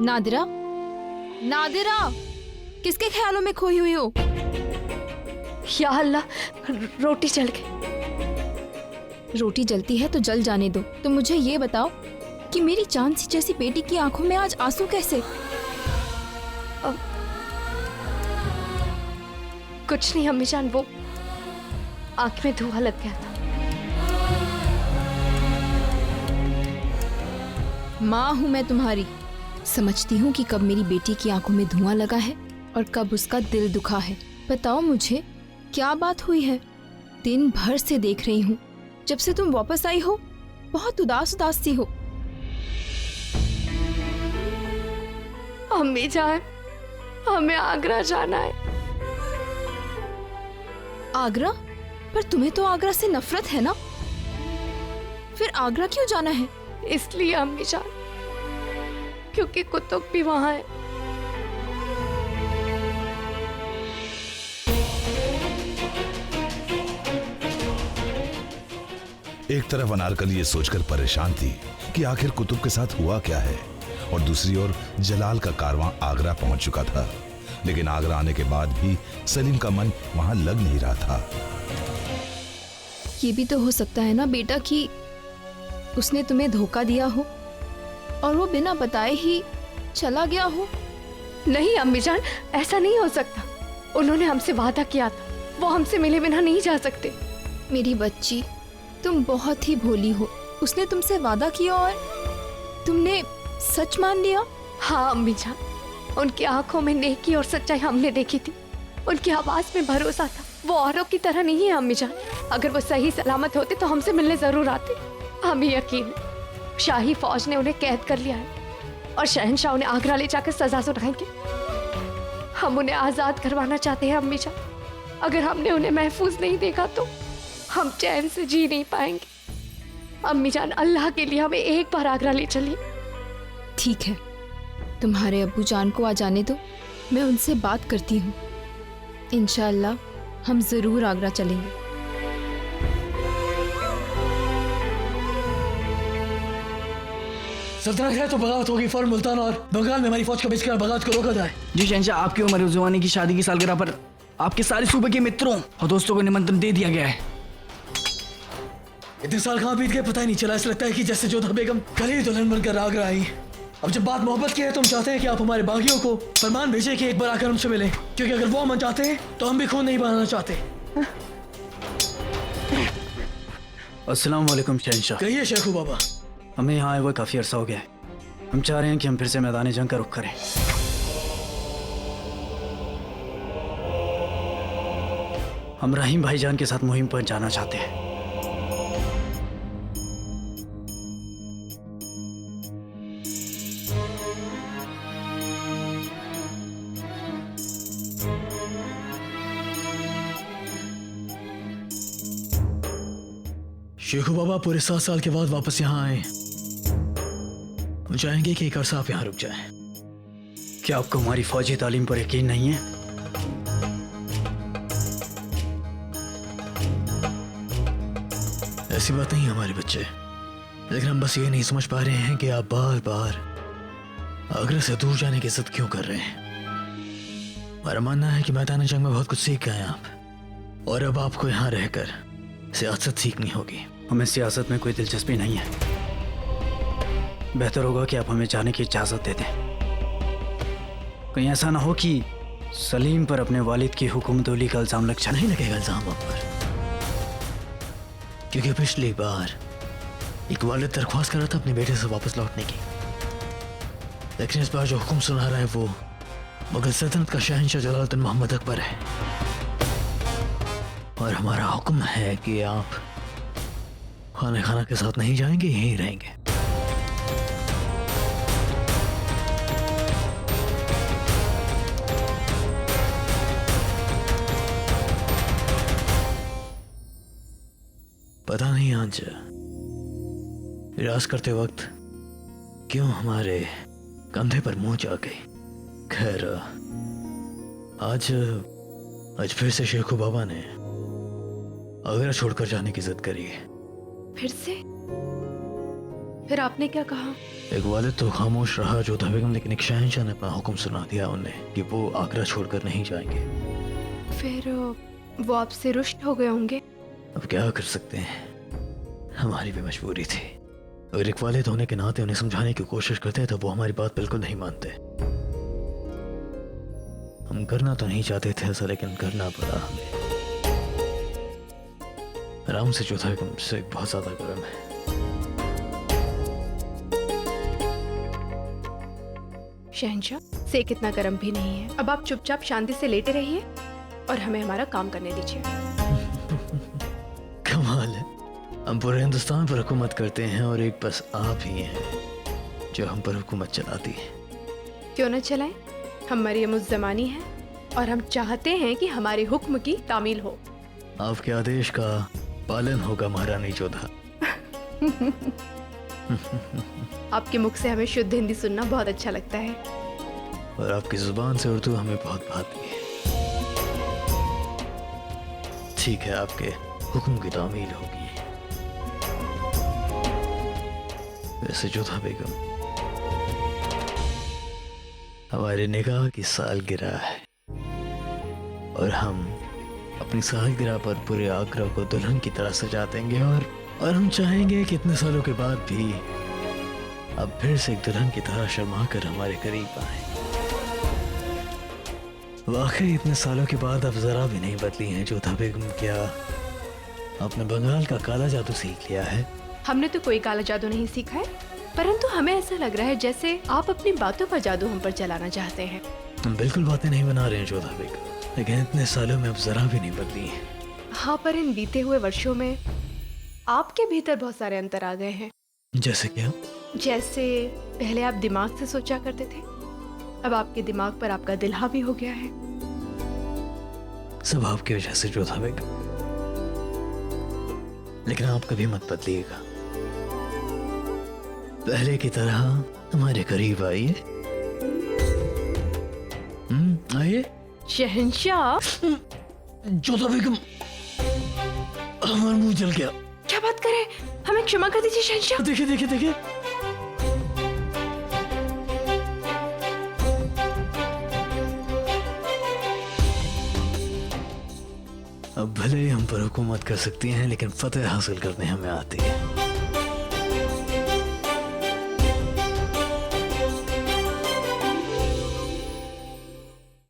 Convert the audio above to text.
नादिरा, नादिरा, किसके ख्यालों में खोई हुई हो? या अल्लाह, रोटी जल गई। रोटी जलती है तो जल जाने दो। तो मुझे ये बताओ कि मेरी चांद सी जैसी बेटी की आंखों में आज आंसू कैसे? कुछ नहीं अम्मी जान, वो आंख में धुआं लग गया था। माँ हूं मैं तुम्हारी, समझती हूँ कि कब मेरी बेटी की आंखों में धुआं लगा है और कब उसका दिल दुखा है। बताओ मुझे क्या बात हुई है? दिन भर से देख रही हूँ, जब से तुम वापस आई हो बहुत उदास उदास सी हो। अम्मी जान, हमें आगरा जाना है। आगरा? पर तुम्हें तो आगरा से नफरत है ना, फिर आगरा क्यों जाना है? इसलिए अम्मी जान, क्योंकि कुतुब भी वहां है। एक तरफ अनारकली ये सोचकर परेशान थी कि आखिर कुतुब के साथ हुआ क्या है, और दूसरी ओर जलाल का कारवां आगरा पहुंच चुका था। लेकिन आगरा आने के बाद भी सलीम का मन वहां लग नहीं रहा था। ये भी तो हो सकता है ना बेटा कि उसने तुम्हें धोखा दिया हो और वो बिना बताए ही चला गया हो। नहीं अम्मी जान, ऐसा नहीं हो सकता। उन्होंने हमसे वादा किया था, वो हमसे मिले बिना नहीं जा सकते। मेरी बच्ची, तुम बहुत ही भोली हो। उसने तुमसे वादा किया और तुमने सच मान लिया? हाँ अम्मी जान, उनकी आंखों में नेकी और सच्चाई हमने देखी थी। उनकी आवाज में भरोसा था। वो औरों की तरह नहीं है अम्मी जान। अगर वो सही सलामत होते तो हमसे मिलने जरूर आते। हमें यकीन है शाही फौज ने उन्हें कैद कर लिया है और शहंशाह उन्हें आगरा ले जाकर सजा सुनाएंगे। हम उन्हें आजाद करवाना चाहते हैं अम्मी जान। अगर हमने उन्हें महफूज नहीं देखा तो हम चैन से जी नहीं पाएंगे। अम्मी जान, अल्लाह के लिए हमें एक बार आगरा ले चलिए। ठीक है, तुम्हारे अब्बू जान को आ जाने दो, मैं उनसे बात करती हूँ। इंशाअल्लाह हम जरूर आगरा चलेंगे। सल्तनत है तो बगावत होगी। फौरन मुल्तान और बंगाल में हमारी फौज का भेजकर बगावत को रोका जाए। जी शहंशाह, आपकी उमर जुवानी की शादी की सालगिरह पर आपके सारे सूबे के मित्रों और दोस्तों को निमंत्रण दे दिया गया है। इतने साल कहाँ बीत गए पता ही नहीं चला। ऐसा लगता है कि जैसे जोधा बेगम कल ही दुल्हन बनकर आगरा आई। अब जब बात मोहब्बत की है तो हम चाहते हैं कि आप हमारे बागियों को फरमान भेजें कि एक बार आकर हमसे मिलें, क्योंकि अगर वो अमन चाहते हैं तो हम भी खून नहीं बहाना चाहते। अस्सलाम वालेकुम शहंशाह। कहिए शेखू बाबा। हमें यहाँ आए हुए काफी अरसा हो गया है। हम चाह रहे हैं कि हम फिर से मैदान जंग का रुख करें। हम रहीम भाईजान के साथ मुहिम पर जाना चाहते हैं। शेखू बाबा पूरे 7 साल के बाद वापस यहाँ आए। हम चाहेंगे कि एक अरसा आप यहाँ रुक जाएं। क्या आपको हमारी फौजी तालीम पर यकीन नहीं है? ऐसी बात नहीं है हमारे बच्चे, लेकिन हम बस ये नहीं समझ पा रहे हैं कि आप बार बार आगरा से दूर जाने की जिद क्यों कर रहे हैं। हमारा मानना है कि मैदान जंग में बहुत कुछ सीख गए आप, और अब आपको यहाँ रहकर सियासत सीखनी होगी। हमें सियासत में कोई दिलचस्पी नहीं है। बेहतर होगा कि आप हमें जाने की इजाजत दे दें। कहीं ऐसा ना हो कि सलीम पर अपने वालिद की हुक्मतोली का इल्जाम लग जाए। नहीं लगेगा इल्जाम आप पर, क्योंकि पिछली बार एक वालिद दरख्वास्त कर रहा था अपने बेटे से वापस लौटने की, लेकिन इस बार जो हुक्म सुना रहा है वो मुगल सल्तनत का शहंशाह जलालुद्दीन मोहम्मद अकबर है। और हमारा हुक्म है कि आप खाना के साथ नहीं जाएंगे, यहीं रहेंगे। पता नहीं आज इराज करते वक्त क्यों हमारे कंधे पर मुंह जा गई। खैर, आज फिर से शेखू बाबा ने आगरा छोड़कर जाने की जिद करी है। फिर से? फिर आपने क्या कहा? एक वालिद तो खामोश रहा जोधा बेगम, लेकिन एक शहंशाह ने अपना हुक्म सुना दिया उन्हें कि वो आगरा छोड़कर नहीं जाएंगे। फिर वो आपसे रुष्ट हो गए होंगे। अब क्या कर सकते हैं, हमारी भी मजबूरी थी। अगर एक वालिद होने के नाते उन्हें समझाने की कोशिश करते तो वो हमारी बात बिल्कुल नहीं मानते। हम करना तो नहीं चाहते थे ऐसा, लेकिन करना पड़ा हमें। आराम से जोधा बेगम से बहुत ज्यादा गर्म है। शहंशाह, सेक इतना गर्म भी नहीं है। अब आप चुपचाप शांति से लेटे रहिए और हमें हमारा काम करने दीजिए। कमाल है, हम पूरे हिंदुस्तान पर हुकूमत करते हैं और एक बस आप ही हैं जो हम पर हुकूमत चलाती है। क्यों न चलाएं? हम मरियम उज़ ज़मानी हैं और हम चाहते हैं कि हमारे हुक्म की तामील हो। आपके आदेश का पालन होगा महारानी जोधा। आपके मुख से हमें शुद्ध हिंदी सुनना बहुत अच्छा लगता है। और आपकी जुबान से उर्दू हमें बहुत भाती है। ठीक है, आपके हुक्म की तामील होगी। वैसे जोधा बेगम, हमारे निकाह की सालगिरह है और हम अपनी सालगिरह पर पूरे आगरा को दुल्हन की तरह सजा देंगे और हम चाहेंगे कि इतने सालों के बाद भी अब फिर से एक दुल्हन की तरह शर्मा कर हमारे करीब आए। वाकई इतने सालों के बाद अब जरा भी नहीं बदली हैं जोधा बेगम। क्या आपने बंगाल का काला जादू सीख लिया है? हमने तो कोई काला जादू नहीं सीखा है, परंतु हमें ऐसा लग रहा है जैसे आप अपनी बातों का जादू हम पर चलाना चाहते हैं। हम बिल्कुल बातें नहीं बना रहे हैं जोधा बेगम, लेकिन इतने सालों में अब जरा भी नहीं बदली है। हाँ, पर इन बीते हुए वर्षों में आपके भीतर बहुत सारे अंतर आ गए हैं। जैसे क्या? जैसे पहले आप दिमाग से सोचा करते थे, अब आपके दिमाग पर आपका दिल हावी हो गया है। सब आपकी वजह से जोधा बेगम, लेकिन आप कभी मत बदलिएगा। पहले की तरह हमारे करीब आइए। आइए। शहंशाह, जोधा बेगम, हमारा मुंह जल गया। क्या बात करें, हमें क्षमा कर दीजिए शहंशाह। देखिए देखिए देखिए, अब भले ही हम पर हुकूमत कर सकती हैं, लेकिन फतेह हासिल करने हमें आती है।